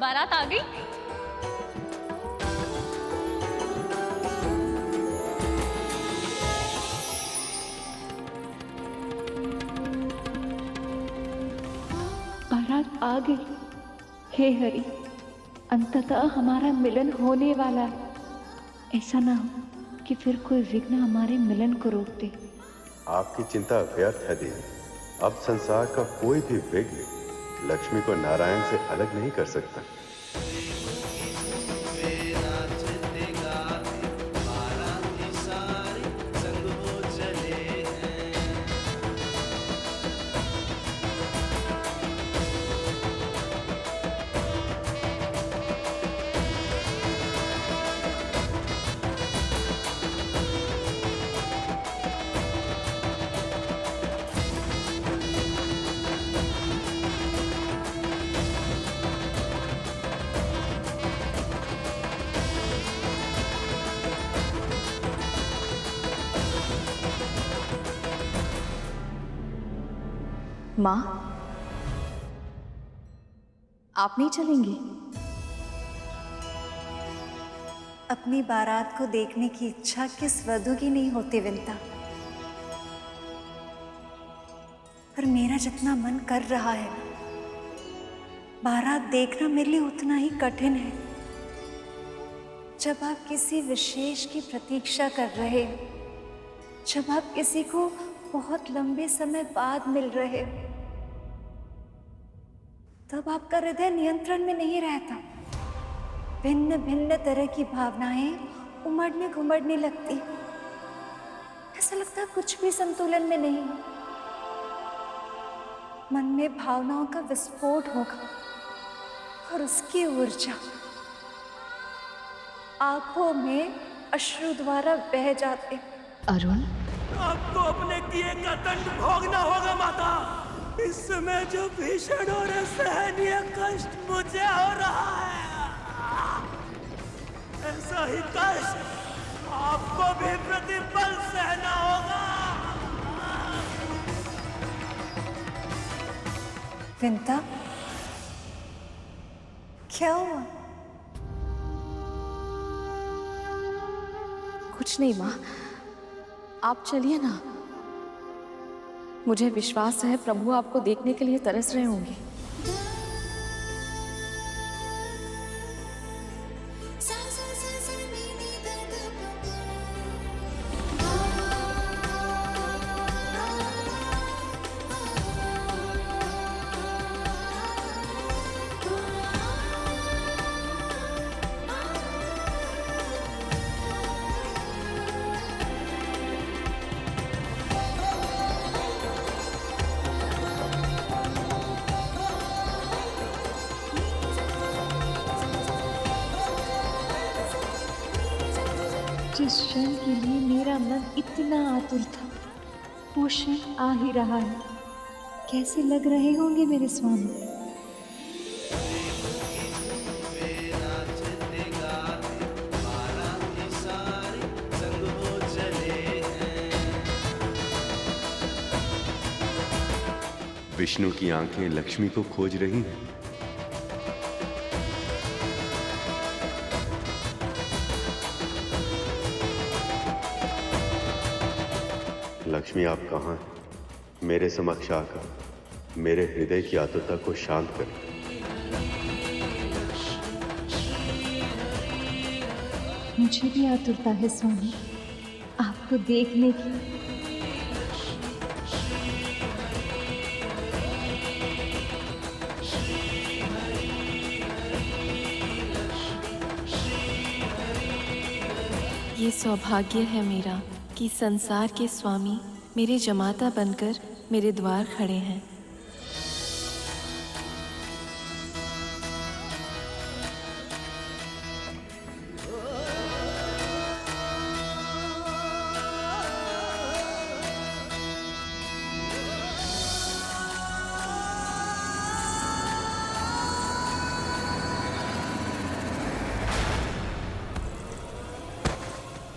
बारात आ गई। बारात आ गई। हे हरि, अंततः हमारा मिलन होने वाला है। ऐसा ना हो कि फिर कोई विघ्न हमारे मिलन को रोक दे। आपकी चिंता व्यर्थ है देवी। अब संसार का कोई भी विघ्न लक्ष्मी को नारायण से अलग नहीं कर सकता। माँ, आप नहीं चलेंगे? अपनी बारात को देखने की इच्छा किस वधू की नहीं होती विंता, पर मेरा जितना मन कर रहा है बारात देखना मेरे लिए उतना ही कठिन है। जब आप किसी विशेष की प्रतीक्षा कर रहे हो, जब आप किसी को बहुत लंबे समय बाद मिल रहे हो, तब आपका हृदय नियंत्रण में नहीं रहता। भिन्न भिन्न तरह की भावनाएं उमड़ने घुमड़ने लगती। ऐसा लगता है कुछ भी संतुलन में नहीं। मन में भावनाओं का विस्फोट होगा और उसकी ऊर्जा आंखों में अश्रु द्वारा बह जाते। अरुण, आपको अपने किए का दंड भोगना होगा माता। इस समय जो भीषण और असहनीय कष्ट मुझे हो रहा है, ऐसा ही कष्ट आपको भी प्रतिपल सहना होगा। विंता, क्या हुआ? कुछ नहीं माँ, आप चलिए ना। मुझे विश्वास है प्रभु आपको देखने के लिए तरस रहे होंगे। जिस क्षण के लिए मेरा मन इतना आतुर था, वो क्षण आ ही रहा है। कैसे लग रहे होंगे मेरे स्वामी? विष्णु की आंखें लक्ष्मी को खोज रही हैं। लक्ष्मी, आप कहाँ हैं? मेरे समक्ष आकर मेरे हृदय की आतुरता को शांत करें। मुझे भी आतुरता है स्वामी, आपको देखने की। ये सौभाग्य है मेरा कि संसार के स्वामी मेरे जमाता बनकर मेरे द्वार खड़े हैं।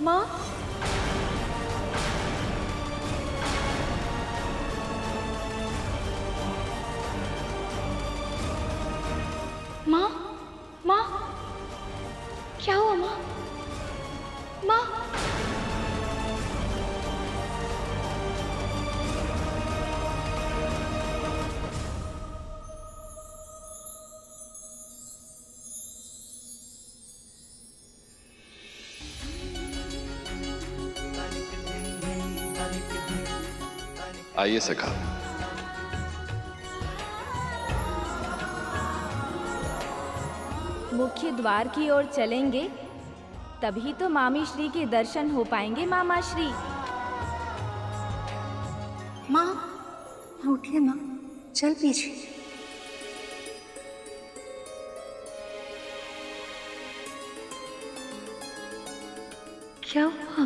माँ, माँ, आइए सखा। मुख्य द्वार की ओर चलेंगे, तभी तो मामी श्री के दर्शन हो पाएंगे। मामा श्री। माँ उठिए, माँ चल पीछे। क्या हुआ?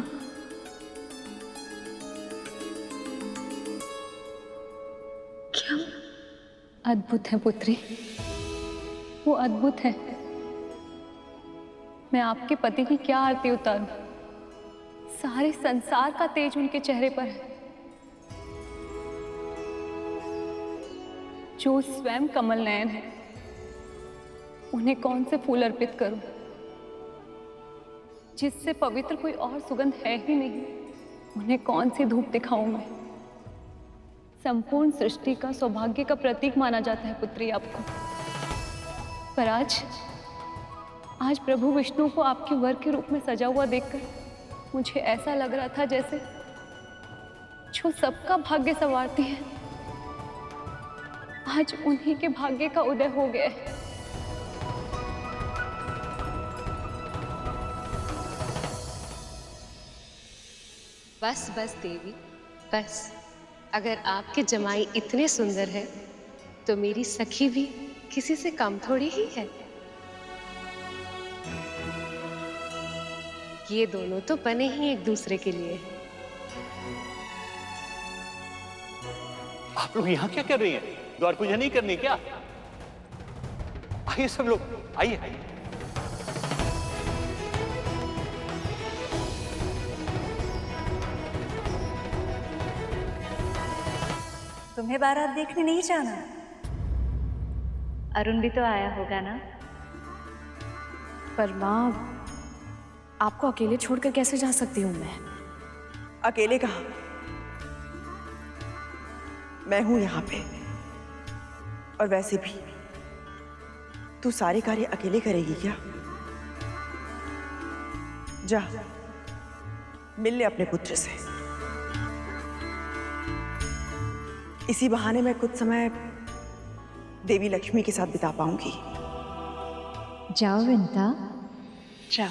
क्या? अद्भुत है पुत्री, वो अद्भुत है। मैं आपके पति की क्या आरती उतारूं? सारे संसार का तेज उनके चेहरे पर है। जो स्वयं कमल नयन है, उन्हें कौन से फूल अर्पित करूं? जिससे पवित्र कोई और सुगंध है ही नहीं, उन्हें कौन सी धूप दिखाऊं मैं? संपूर्ण सृष्टि का सौभाग्य का प्रतीक माना जाता है पुत्री आपको, पर आज प्रभु विष्णु को आपके वर के रूप में सजा हुआ देखकर मुझे ऐसा लग रहा था जैसे जो सबका भाग्य संवारती है, आज उन्हीं के भाग्य का उदय हो गया है। बस बस देवी, बस। अगर आपके जमाई इतने सुंदर हैं, तो मेरी सखी भी किसी से कम थोड़ी ही है। ये दोनों तो बने ही एक दूसरे के लिए। आप लोग यहाँ क्या कर रही हैं? द्वार पूजा नहीं करनी क्या? आइए सब लोग, आइए आइए। तुम्हें बारात देखने नहीं जाना? अरुण भी तो आया होगा ना? पर माँ, आपको अकेले छोड़कर कैसे जा सकती हूँ मैं? अकेले कहाँ? मैं हूं यहाँ पे। और वैसे भी तू सारे कार्य अकेले करेगी क्या? जा मिल ले अपने पुत्र से। इसी बहाने मैं कुछ समय देवी लक्ष्मी के साथ बिता पाऊंगी। जाओ विंता, जाओ।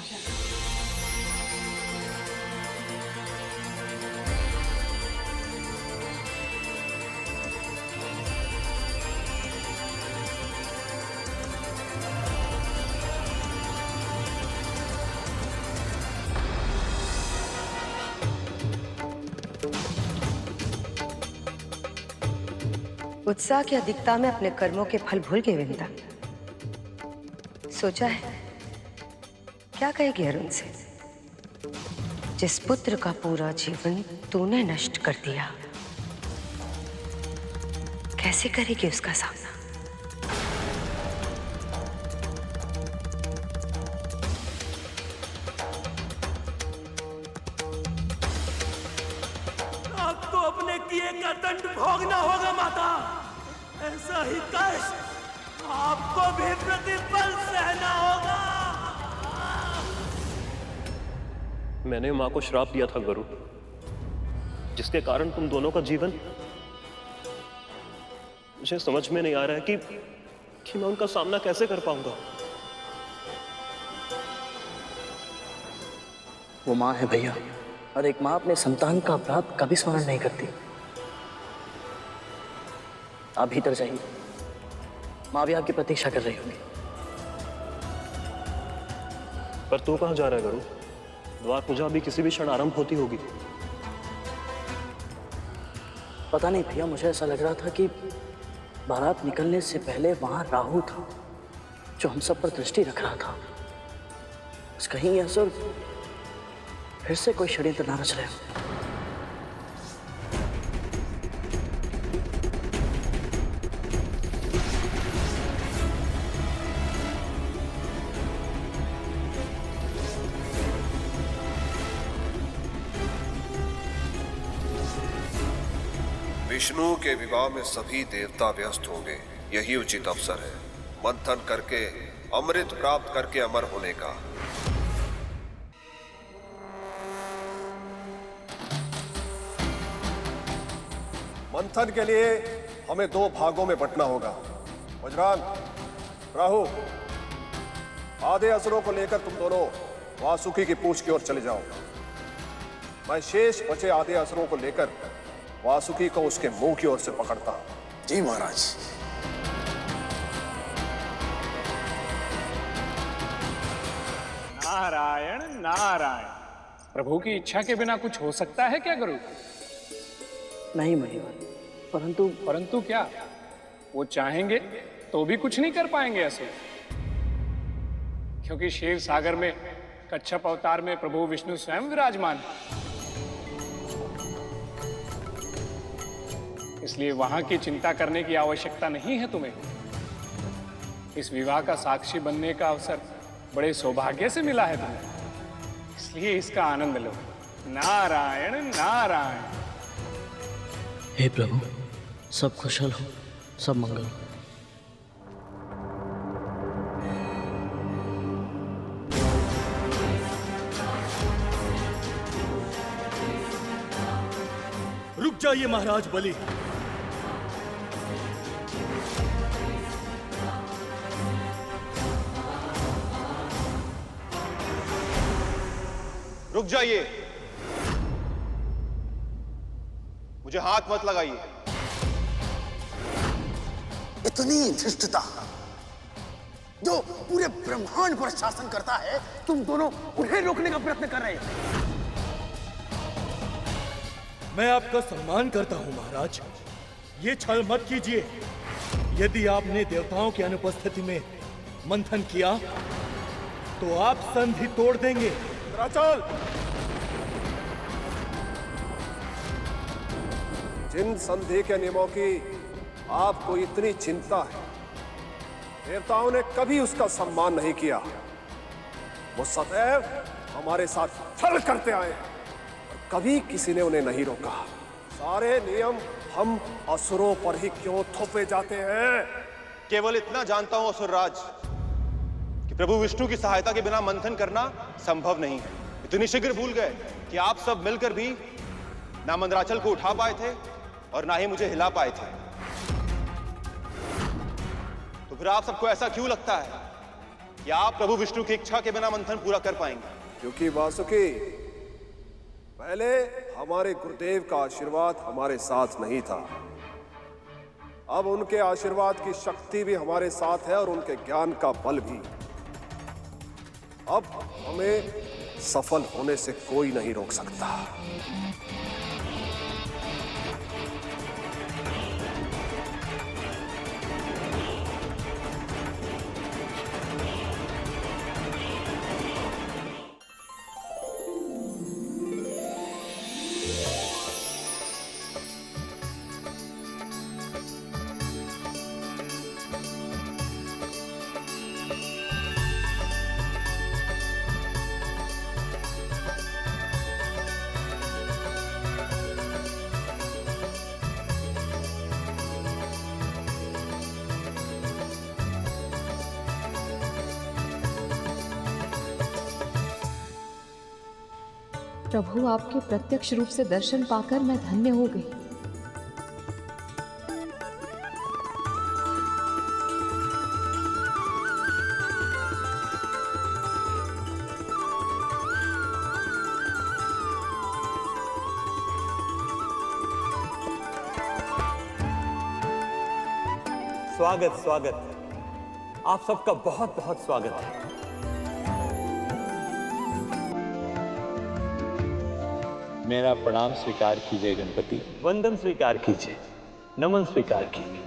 उत्साह की अधिकता में अपने कर्मों के फल भूल गए विंता। सोचा है क्या कहेगी अरुण से? जिस पुत्र का पूरा जीवन तूने नष्ट कर दिया, कैसे करेगी उसका सामना? आपको अपने किए का दंड भोगना होगा माता। ऐसा ही कष्ट आपको भी प्रतिपल सहना होगा। मैंने माँ को श्राप दिया था गुरु, जिसके कारण तुम दोनों का जीवन, मुझे समझ में नहीं आ रहा है कि मैं उनका सामना कैसे कर पाऊंगा। वो माँ है भैया, और एक माँ अपने संतान का अपराध कभी स्मरण नहीं करती। आप भीतर जाइए, माँ भी आपकी प्रतीक्षा कर रही होगी। पर तू कहाँ जा रहा है गुरु? द्वार पूजा भी किसी भी क्षण आरंभ होती होगी। पता नहीं भैया, मुझे ऐसा लग रहा था कि बारात निकलने से पहले वहां राहु था, जो हम सब पर दृष्टि रख रहा था। बस कहीं असुर फिर से कोई षड्यंत्र ना रच रहे हो। विष्णु के विवाह में सभी देवता व्यस्त होंगे, यही उचित अवसर है मंथन करके अमृत प्राप्त करके अमर होने का। मंथन के लिए हमें 2 भागों में बंटना होगा। बजरंग, राहु, आधे असुरों को लेकर तुम दोनों वासुकी की पूंछ की ओर चले जाओ। मैं शेष बचे आधे असुरों को लेकर वासुकी को उसके मुंह की ओर से पकड़ता हूं। जी महाराज। नारायण नारायण। प्रभु की इच्छा के बिना कुछ हो सकता है क्या गुरु? नहीं महिवर, परंतु क्या? वो चाहेंगे तो भी कुछ नहीं कर पाएंगे ऐसे, क्योंकि क्षीर सागर में कच्छप अवतार में प्रभु विष्णु स्वयं विराजमान है। इसलिए वहां की चिंता करने की आवश्यकता नहीं है तुम्हें। इस विवाह का साक्षी बनने का अवसर बड़े सौभाग्य से मिला है तुम्हें, इसलिए इसका आनंद लो। नारायण नारायण। हे प्रभु, सब कुशल हो, सब मंगल हो। रुक जाइए महाराज बलि। रुक जाइए, मुझे हाथ मत लगाइए। इतनी धृष्टता जो पूरे ब्रह्मांड पर शासन करता है, तुम दोनों उन्हें रोकने का प्रयत्न कर रहे हो। मैं आपका सम्मान करता हूं महाराज, ये छल मत कीजिए। यदि आपने देवताओं की अनुपस्थिति में मंथन किया तो आप संधि तोड़ देंगे। चल। जिन संधि के नियमों की आपको इतनी चिंता है, देवताओं ने कभी उसका सम्मान नहीं किया। वो सदैव हमारे साथ छल करते आए हैं और कभी किसी ने उन्हें नहीं रोका। सारे नियम हम असुरों पर ही क्यों थोपे जाते हैं? केवल इतना जानता हूं असुरराज कि प्रभु विष्णु की सहायता के बिना मंथन करना संभव नहीं है। इतनी शीघ्र भूल गए कि आप सब मिलकर भी ना मंदराचल को उठा पाए थे और ना ही मुझे हिला पाए थे। तो फिर आप सबको ऐसा क्यों लगता है कि आप प्रभु विष्णु की इच्छा के बिना मंथन पूरा कर पाएंगे? क्योंकि वासुकी, पहले हमारे गुरुदेव का आशीर्वाद हमारे साथ नहीं था। अब उनके आशीर्वाद की शक्ति भी हमारे साथ है और उनके ज्ञान का बल भी। अब हमें सफल होने से कोई नहीं रोक सकता। प्रभु, आपके प्रत्यक्ष रूप से दर्शन पाकर मैं धन्य हो गई। स्वागत स्वागत, आप सबका बहुत बहुत स्वागत है। मेरा प्रणाम स्वीकार कीजिए गणपति। वंदन स्वीकार कीजिए, नमन स्वीकार कीजिए।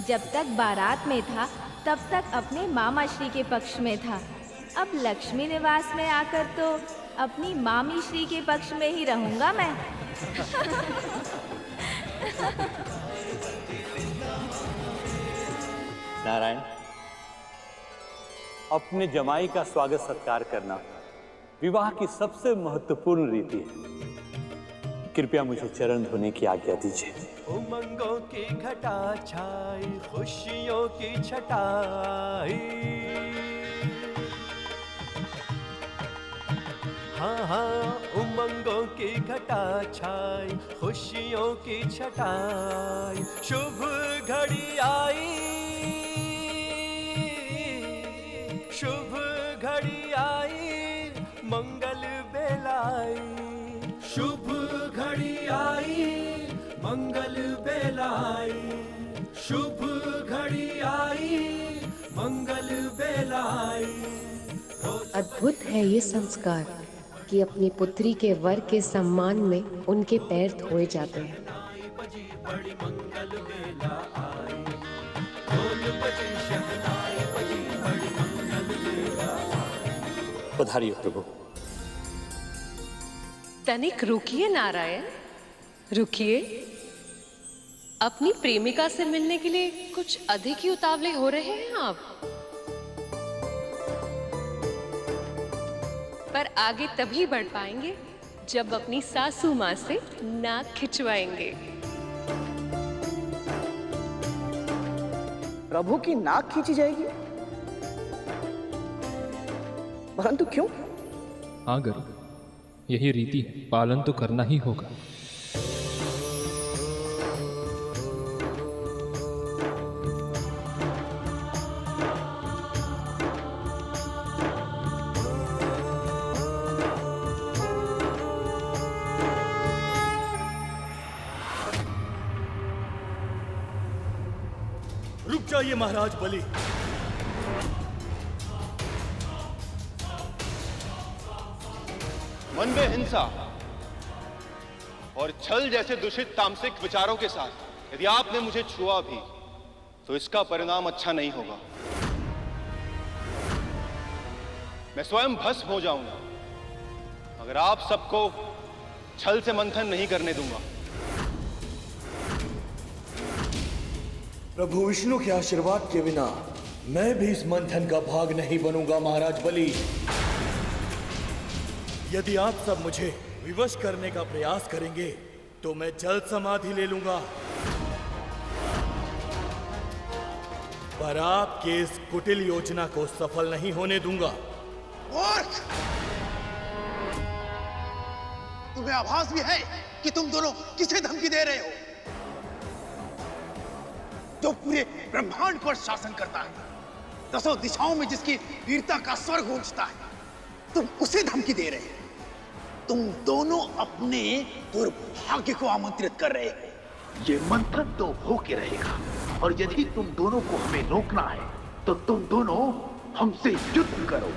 जब तक बारात में था तब तक अपने मामा श्री के पक्ष में था। अब लक्ष्मी निवास में आकर तो अपनी मामी श्री के पक्ष में ही रहूंगा मैं। नारायण, अपने जमाई का स्वागत सत्कार करना विवाह की सबसे महत्वपूर्ण रीति है। कृपया मुझे चरण धोने की आज्ञा दीजिए। उमंगों की घटा छाई, खुशियों की छटाई, हाँ हाँ, उमंगों की घटा छाई, खुशियों की छटाई, शुभ घड़ी आई, शुभ घड़ी आई, मंगल बेलाई, शुभ घड़ी आई, मंगल बेलाई, शुभ घड़ी आई, मंगल बेलाई। अद्भुत है ये संस्कार कि अपनी पुत्री के वर के सम्मान में उनके पैर धोए जाते हैं। पधारिए प्रभु। तनिक रुकिए नारायण, रुकिए। अपनी प्रेमिका से मिलने के लिए कुछ अधिक ही उतावले हो रहे हैं आप। पर आगे तभी बढ़ पाएंगे जब अपनी सासू माँ से नाक खिंचवाएंगे। प्रभु की नाक खींची जाएगी? परंतु क्यों? हाँ गुरु, यही रीति है, पालन तो करना ही होगा। रुक जाइए महाराज बलि। मन में हिंसा और छल जैसे दूषित तामसिक विचारों के साथ यदि आपने मुझे छुआ भी तो इसका परिणाम अच्छा नहीं होगा। मैं स्वयं भस्म हो जाऊंगा अगर आप सबको छल से मंथन नहीं करने दूंगा। प्रभु विष्णु के आशीर्वाद के बिना मैं भी इस मंथन का भाग नहीं बनूंगा महाराज बलि। यदि आप सब मुझे विवश करने का प्रयास करेंगे तो मैं जल्द समाधि ले लूंगा, पर आपके इस कुटिल योजना को सफल नहीं होने दूंगा। मूर्ख! तुम्हें आभास भी है कि तुम दोनों किसे धमकी दे रहे हो? जो पूरे ब्रह्मांड पर शासन करता है, दसों दिशाओं में जिसकी वीरता का स्वर गूंजता है, तुम उसे धमकी दे रहे हो। तुम दोनों अपने दुर्भाग्य को आमंत्रित कर रहे हो। ये मंथन तो होके रहेगा, और यदि तुम दोनों को हमें रोकना है तो तुम दोनों हमसे युद्ध करो।